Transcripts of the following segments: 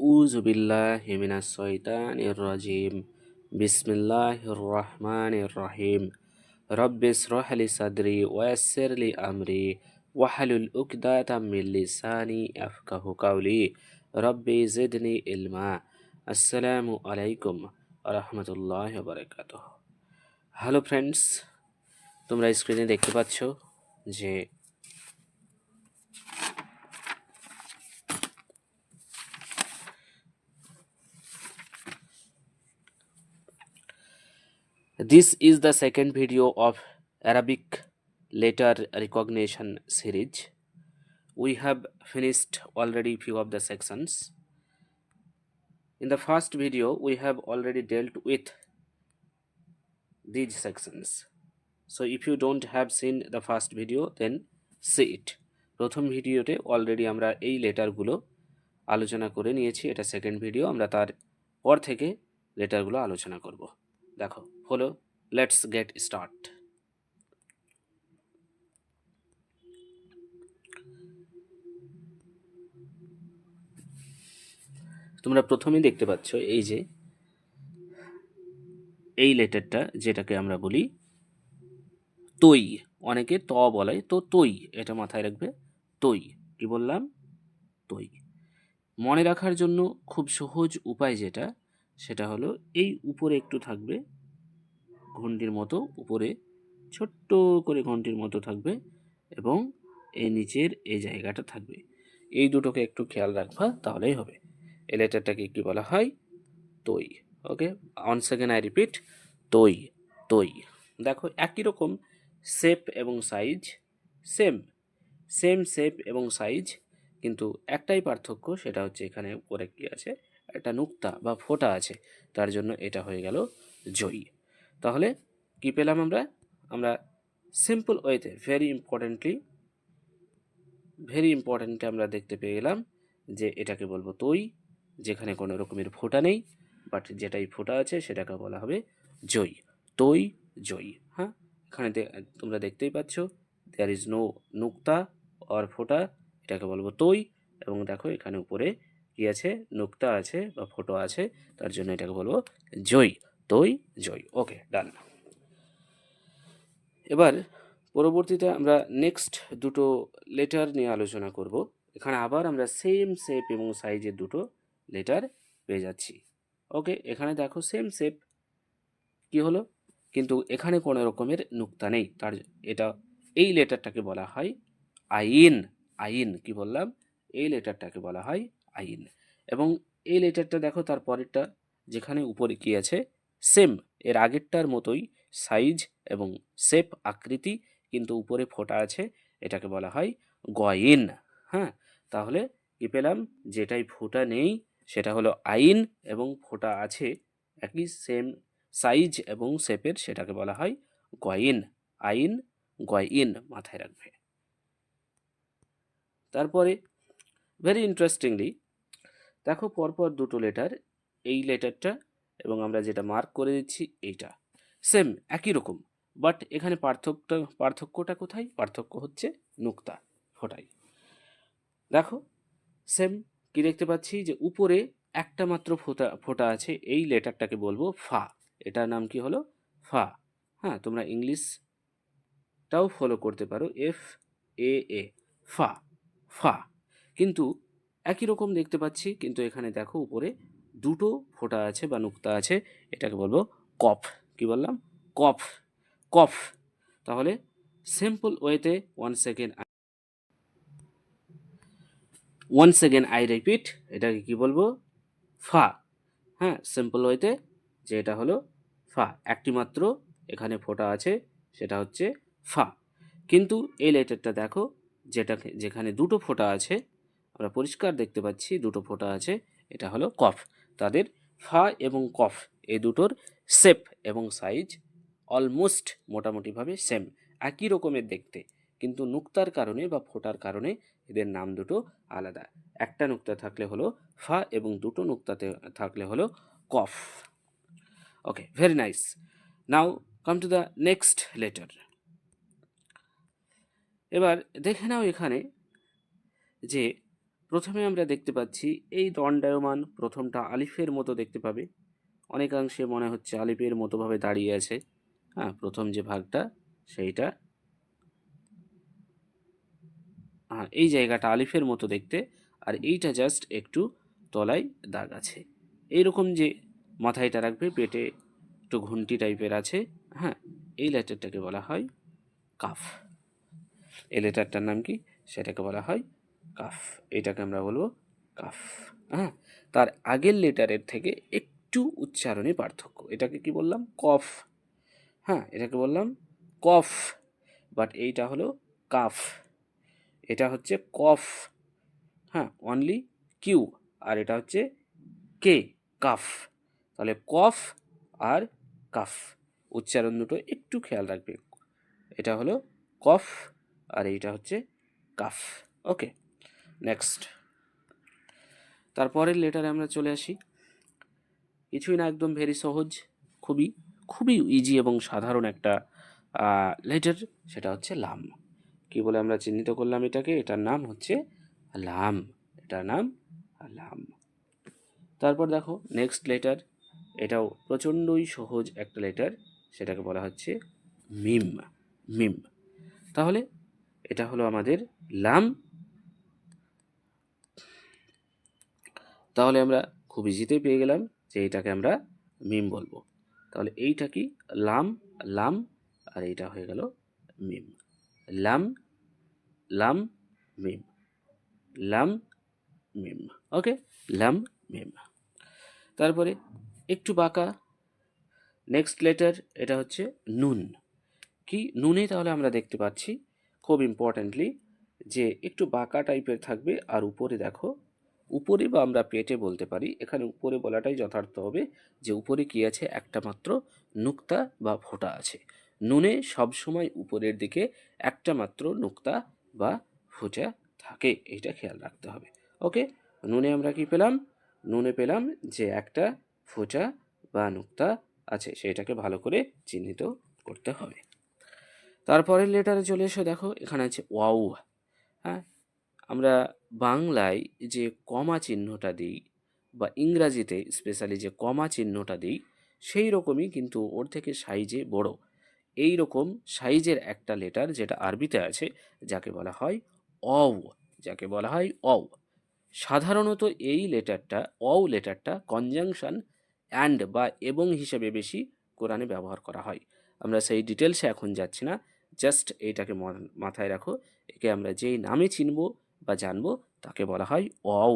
আউযু বিল্লাহি মিনাশ শাইতানির রাজিম। বিসমিল্লাহির রহমানির রহিম। রব্বি ইশরাহ লি সাদরি ওয়া ইয়াসসির লি আমরি ওয়াহলুল উকদাতাম মিন লিসানি ইয়াফকাহু কাওলি। রব্বি জিদনি ইলমা। আসসালামু আলাইকুম ওয়া রাহমাতুল্লাহি ওয়া বারাকাতুহু। হ্যালো ফ্রেন্ডস, তোমরা স্ক্রিনে দেখতে পাচ্ছ যে this is the second video of Arabic letter recognition series. We have finished already few of the sections. In the first video, we have already dealt with these sections. So if you don't have seen the first video, then see it. প্রথম ভিডিওতে already আমরা এই লেটারগুলো আলোচনা করে নিয়েছি। এটা second video, আমরা তার পর থেকে লেটারগুলো আলোচনা করব। দেখো, হলো, লেটস গেট স্টার্ট। তোমরা প্রথমেই দেখতে পাচ্ছ এই যে এই লেটারটা, যেটাকে আমরা বলি তৈ, অনেকে ত বলে, তো তৈ, এটা মাথায় রাখবে। তৈ, কি বললাম? তৈ। মনে রাখার জন্য খুব সহজ উপায় যেটা, সেটা হলো এই উপরে একটু থাকবে ঘণ্টির মতো, উপরে ছোট্ট করে ঘণ্টির মতো থাকবে, এবং এই নিচের এই জায়গাটা থাকবে। এই দুটোকে একটু খেয়াল রাখবা, তাহলেই হবে। এই লেটারটাকে কি বলা হয়? তৈ। ওকে, ওয়ান্স সেকেন্ড আই রিপিট, তৈ, তৈ। দেখো, একই রকম শেপ এবং সাইজ, সেম সেম শেপ এবং সাইজ, কিন্তু একটাই পার্থক্য, সেটা হচ্ছে এখানে উপরে কি আছে, একটা নুক্তা বা ফোঁটা আছে, তার জন্য এটা হয়ে গেল জয়ী। তাহলে কি পেলাম আমরা? আমরা সিম্পল ওয়েতে ভেরি ইম্পর্ট্যান্টে আমরা দেখতে পেয়ে গেলাম যে এটাকে বলবো তৈ, যেখানে কোনো রকমের ফোঁটা নেই, বাট যেটাই ফোঁটা আছে সেটাকে বলা হবে জয়ী। তৈ, জয়ী। হ্যাঁ, এখানে তোমরা দেখতেই পাচ্ছ, দেয়ার ইজ নো নুক্তা অর ফোঁটা, এটাকে বলবো তৈ। এবং দেখো এখানে উপরে কি আছে, নুক্তা আছে বা ফোঁটা আছে, তার জন্য এটাকে বলবো জয়ী। তৈ, জয়ী। ওকে, ডান। এবার পরবর্তীতে আমরা নেক্সট দুটো লেটার নিয়ে আলোচনা করব। এখানে আবার আমরা সেম শেপ এবং সাইজের দুটো লেটার পেয়ে যাচ্ছি। ওকে, এখানে দেখো সেম শেপ, কি হলো, কিন্তু এখানে কোনো রকমের নুক্তা নেই, তার এটা এই লেটারটাকে বলা হয় আইন। আইন, কি বললাম? এই লেটারটাকে বলা হয় আইন। এবং এই লেটারটা দেখো, তার পরেরটা যেখানে উপরে কি আছে, সেম এর আগেরটার মতোই সাইজ এবং শেপ, আকৃতি, কিন্তু উপরে ফোঁটা আছে, এটাকে বলা হয় গয়েন। হ্যাঁ, তাহলে কি পেলাম? যেটাই ফোঁটা নেই সেটা হলো আইন, এবং ফোঁটা আছে একই সেম সাইজ এবং শেপের, সেটাকে বলা হয় গয়েন। আইন, গয়েন, মাথায় রাখবে। তারপরে ভেরি ইন্টারেস্টিংলি দেখো, পরপর দুটো লেটার, এই লেটারটা এবং আমরা যেটা মার্ক করে দিচ্ছি এইটা সেম একই রকম, বাট এখানে পার্থক্যটা কোথায়? পার্থক্য হচ্ছে নুক্তা, ফোঁটাই। দেখো, সেম কি দেখতে পাচ্ছি যে উপরে একটা মাত্র ফোঁটা আছে, এই লেটারটাকে বলবো ফা। এটার নাম কি হলো? ফা। হ্যাঁ, তোমরা ইংলিশটাও ফলো করতে পারো, FAA, ফা, ফা। কিন্তু একই রকম দেখতে পাচ্ছি, কিন্তু এখানে দেখো উপরে দুটো ফোঁটা আছে বা নুক্তা আছে, এটাকে বলবো কফ। কি বললাম? কফ, কফ। তাহলে সিম্পল ওয়েতে ওয়ান্স এগেন আই রিপিট, এটাকে কি বলবো? ফা। হ্যাঁ, সিম্পল ওয়েতে যে এটা হলো ফা, একটি মাত্র এখানে ফোঁটা আছে, সেটা হচ্ছে ফা। কিন্তু এই লেটারটা দেখো, যেখানে দুটো ফোঁটা আছে, আমরা পরিষ্কার দেখতে পাচ্ছি দুটো ফোঁটা আছে, এটা হলো কফ। তাদের ফা এবং কফ এই দুটোর শেপ এবং সাইজ অলমোস্ট মোটামুটিভাবে সেম, একই রকমের দেখতে, কিন্তু নুক্তার কারণে বা ফোঁটার কারণে এদের নাম দুটো আলাদা। একটা নুক্তা থাকলে হলো ফা, এবং দুটো নুক্তাতে থাকলে হলো কফ। Okay, very nice. Now come to the next letter. এবার দেখে নাও এখানে যে প্রথমে আমরা দেখতে পাচ্ছি এই দণ্ডায়মান প্রথমটা আলিফের মতো দেখতে পাবে, অনেকাংশে মনে হচ্ছে আলিফের মতোভাবে দাঁড়িয়ে আছে। হ্যাঁ, প্রথম যে ভাগটা সেইটা, হ্যাঁ এই জায়গাটা আলিফের মতো দেখতে, আর এইটা জাস্ট একটু তলায় দাগ আছে। এইরকম যে মাথায়টা রাখবে, পেটে একটু ঘুন্টি টাইপের আছে। হ্যাঁ, এই লেটারটাকে বলা হয় কাফ। এই লেটারটার নাম কি, সেটাকে বলা হয় কাফ। এটাকে আমরা বলবো কাফ। হ্যাঁ, তার আগের লেটারের থেকে একটু উচ্চারণে পার্থক্য। এটাকে কি বললাম, কফ। হ্যাঁ, এটাকে বললাম কফ, বাট এইটা হলো কাফ। এটা হচ্ছে কফ, হ্যাঁ অনলি কিউ, আর এটা হচ্ছে কে, কাফ। তাহলে কফ আর কাফ উচ্চারণ দুটো একটু খেয়াল রাখবে। এটা হলো কফ আর এইটা হচ্ছে কাফ। ওকে, নেক্সট। তারপরের লেটারে আমরা চলে আসি। কিছুই না, একদম ভেরি সহজ, খুবই খুবই ইজি এবং সাধারণ একটা লেটার, সেটা হচ্ছে লাম। কি বলে আমরা চিহ্নিত করলাম এটাকে, এটার নাম হচ্ছে লাম। এটার নাম লাম। তারপর দেখো নেক্সট লেটার, এটাও প্রচণ্ডই সহজ একটা লেটার, সেটাকে বলা হচ্ছে মিম। মিম। তাহলে এটা হলো আমাদের লাম। তাহলে আমরা খুব ইজিতেই পেয়ে গেলাম যে এটাকে আমরা মিম বলবো। তাহলে এইটা কি, লাম, লাম, আর এইটা হয়ে গেল মিম। লাম, লাম, মিম, লাম, মিম। ওকে, লাম, মিম। তারপরে একটু বাঁকা নেক্সট লেটার, এটা হচ্ছে নুন। কি নুনে, তাহলে আমরা দেখতে পাচ্ছি খুব ইম্পর্ট্যান্টলি যে একটু বাঁকা টাইপের থাকবে, আর উপরে দেখো, উপরে বা আমরা পেটে বলতে পারি, এখানে উপরে বলাটাই যথার্থ হবে, যে উপরে কি আছে, একটা মাত্র নুক্তা বা ফোঁটা আছে। নুনে সবসময় উপরের দিকে একটা মাত্র নুক্তা বা ফোঁটা থাকে, এইটা খেয়াল রাখতে হবে। ওকে, নুনে আমরা কি পেলাম, নুনে পেলাম যে একটা ফোঁটা বা নুক্তা আছে, সেটাকে ভালো করে চিহ্নিত করতে হবে। তারপরের লেটারে চলে এসো, দেখো এখানে আছে ওয়াও। হ্যাঁ, আমরা বাংলায় যে কমা চিহ্নটা দিই, বা ইংরাজিতে স্পেশালি যে কমা চিহ্নটা দিই, সেই রকমই কিন্তু ওর থেকে সাইজে বড় এই রকম সাইজের একটা লেটার যেটা আরবিতে আছে, যাকে বলা হয় অও। যাকে বলা হয় অও। সাধারণত এই লেটারটা, অও লেটারটা কনজাংশন অ্যান্ড বা এবং হিসেবে বেশি কোরআনে ব্যবহার করা হয়। আমরা সেই ডিটেলসে এখন যাচ্ছি না, জাস্ট এইটাকে মাথায় রাখো। একে আমরা যেই নামে চিনব বা জানবো তাকে বলা হয় অও।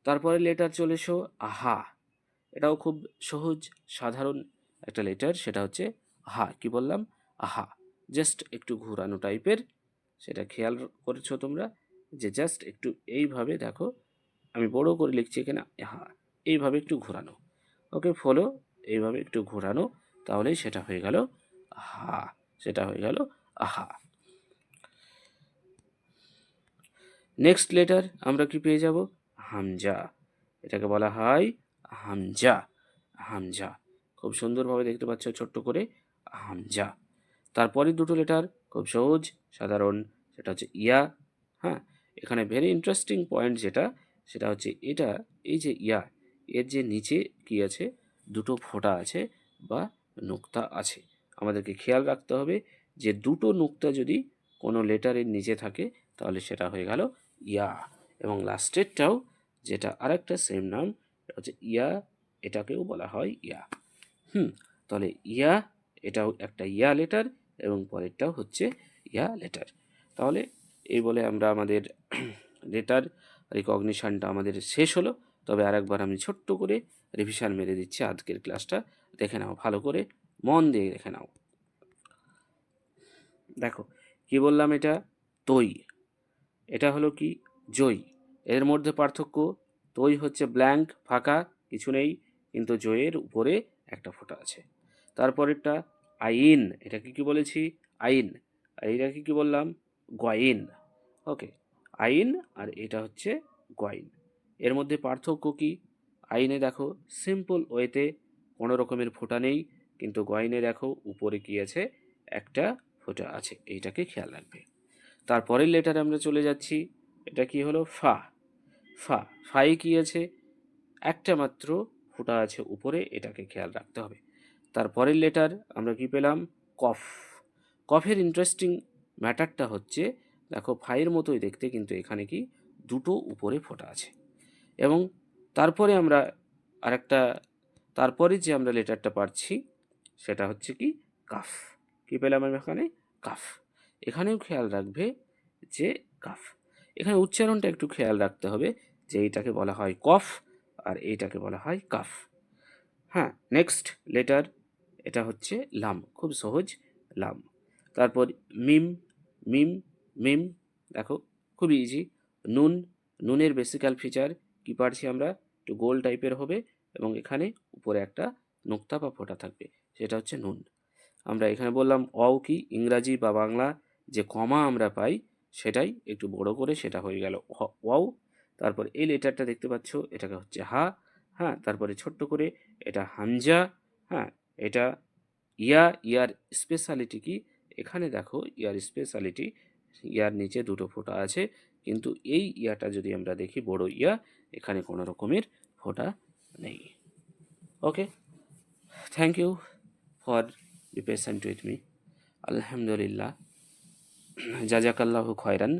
তারপরে লেটার চলে এসো আহা। এটাও খুব সহজ সাধারণ একটা লেটার, সেটা হচ্ছে আহা। কি বললাম, আহা। জাস্ট একটু ঘোরানো টাইপের, সেটা খেয়াল করেছো তোমরা, যে জাস্ট একটু এইভাবে দেখো, আমি বড় করে লিখছি এখানে আহা, এইভাবে একটু ঘোরানো। ওকে, ফলো, এইভাবে একটু ঘোরানো, তাহলেই সেটা হয়ে গেল আহা। সেটা হয়ে গেল আহা। নেক্সট লেটার আমরা কি পেয়ে যাব, হামজা। এটাকে বলা হয় হামজা। হামজা, খুব সুন্দরভাবে দেখতে পাচ্ছ ছোট্ট করে, হামজা। তারপরে দুটো লেটার খুব সহজ সাধারণ, সেটা হচ্ছে ইয়া। হ্যাঁ, এখানে ভেরি ইন্টারেস্টিং পয়েন্ট যেটা, সেটা হচ্ছে এটা, এই যে ইয়া, এর যে নিচে কি আছে, দুটো ফোঁটা আছে বা নুক্তা আছে। আমাদেরকে খেয়াল রাখতে হবে যে দুটো নুক্তা যদি কোনো লেটারের নিচে থাকে, তাহলে সেটা হয়ে গেল ইয়া। এবং লাস্টেরটাও, যেটা আরেকটা সেম নাম, এটা হচ্ছে ইয়া, এটাকেও বলা হয় ইয়া। তাহলে ইয়া, এটাও একটা ইয়া লেটার, এবং পরেরটাও হচ্ছে ইয়া লেটার। তাহলে এই বলে আমরা আমাদের লেটার রিকগনিশনটা আমাদের শেষ হলো। তবে আরেকবার আমি ছোট্ট করে রিভিশন মেরে দিচ্ছি, আজকের ক্লাসটা দেখে নাও, ভালো করে মন দিয়ে দেখে নাও। দেখো কি বললাম, এটা তৈ, এটা হলো কি জই। এর মধ্যে পার্থক্য, তৈ হচ্ছে ব্ল্যাঙ্ক, ফাঁকা, কিছু নেই, কিন্তু জয়ের উপরে একটা ফোঁটা আছে। তারপরেরটা আইন, এটাকে কি বলেছি, আইন। আর এটাকে কি বললাম, গয়েন। ওকে, আইন, আর এটা হচ্ছে গয়েন। এর মধ্যে পার্থক্য কি, আইনে দেখো সিম্পল ওয়েতে কোনো রকমের ফোঁটা নেই, কিন্তু গয়েনে দেখো উপরে কি আছে, একটা ফোঁটা আছে, এইটাকে খেয়াল রাখবে। তারপরের লেটারে আমরা চলে যাচ্ছি, এটা কি হলো? ফা। ফা। ফায়ে কি আছে? একটা মাত্র ফোঁটা আছে উপরে, এটাকে খেয়াল রাখতে হবে। তারপরের লেটার আমরা কি পেলাম? কফ। কফের ইন্টারেস্টিং ম্যাটারটা হচ্ছে, দেখো ফাইয়ের মতোই দেখতে, কিন্তু এখানে কি দুটো উপরে ফোঁটা আছে। এবং তারপরে আমরা আরেকটা, তারপরে যে আমরা লেটারটা পাচ্ছি সেটা হচ্ছে কি? কাফ। কি পেলাম আমি এখানে? কাফ। এখানেও খেয়াল রাখবে যে কাফ। এখানে উচ্চারণটা একটু খেয়াল রাখতে হবে যে এইটাকে বলা হয় কফ আর এইটাকে বলা হয় কাফ। হ্যাঁ, নেক্সট লেটার, এটা হচ্ছে লাম। খুব সহজ, লাম। তারপর মিম। মিম। মিম, দেখো খুব ইজি। নুন। নুনের বেসিক্যাল ফিচার কি পারছি আমরা? একটু গোল টাইপের হবে এবং এখানে উপরে একটা নোক্তা বা ফোঁটা থাকবে, সেটা হচ্ছে নুন। আমরা এখানে বললাম অও কি? ইংরাজি বা বাংলা যে কমা আমরা পাই সেটাই একটু বড় করে, সেটা হয়ে গেল ওয়াও। তারপর এই লেটারটা দেখতে পাচ্ছ, এটাকে হচ্ছে হা। হ্যাঁ, তারপরে ছোট্ট করে এটা হামজা। হ্যাঁ, এটা ইয়া। ইয়ার স্পেশালিটি কি? এখানে দেখো ইয়ার স্পেশালিটি, ইয়ার নিচে দুটো ফোঁটা আছে, কিন্তু এই ইয়াটা যদি আমরা দেখি, বড় ইয়া, এখানে কোনো রকমের ফোঁটা নেই। Okay, thank you for be patient with me. আলহামদুলিল্লাহ, জাজাকাল্লাহু খয়রান।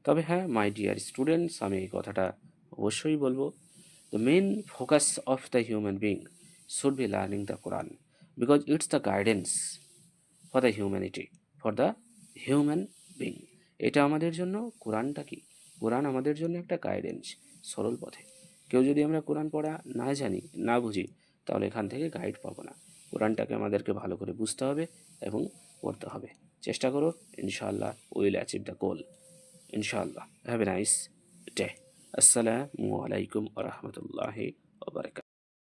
তবে হ্যাঁ, মাই ডিয়ার স্টুডেন্টস, আমি এই কথাটা অবশ্যই বলবো, the main focus of the human being should be learning the Quran, because it's the guidance for the humanity, for the human being. এটা আমাদের জন্য, কোরআনটা কি? কোরআন আমাদের জন্য একটা গাইডেন্স, সরল পথে। কেউ যদি আমরা কোরআন পড়া না জানি, না বুঝি, তাহলে এখান থেকে গাইড পাবো না। কোরআনটাকে আমাদেরকে ভালো করে বুঝতে হবে এবং পড়তে হবে। চেষ্টা করো, ইনশাআল্লাহ উইল অ্যাচিভ দ্য গোল। ইনশাআল্লাহ। Have a nice day. আসসালামু আলাইকুম ওয়া রাহমাতুল্লাহি ওয়া বারাকাতুহু।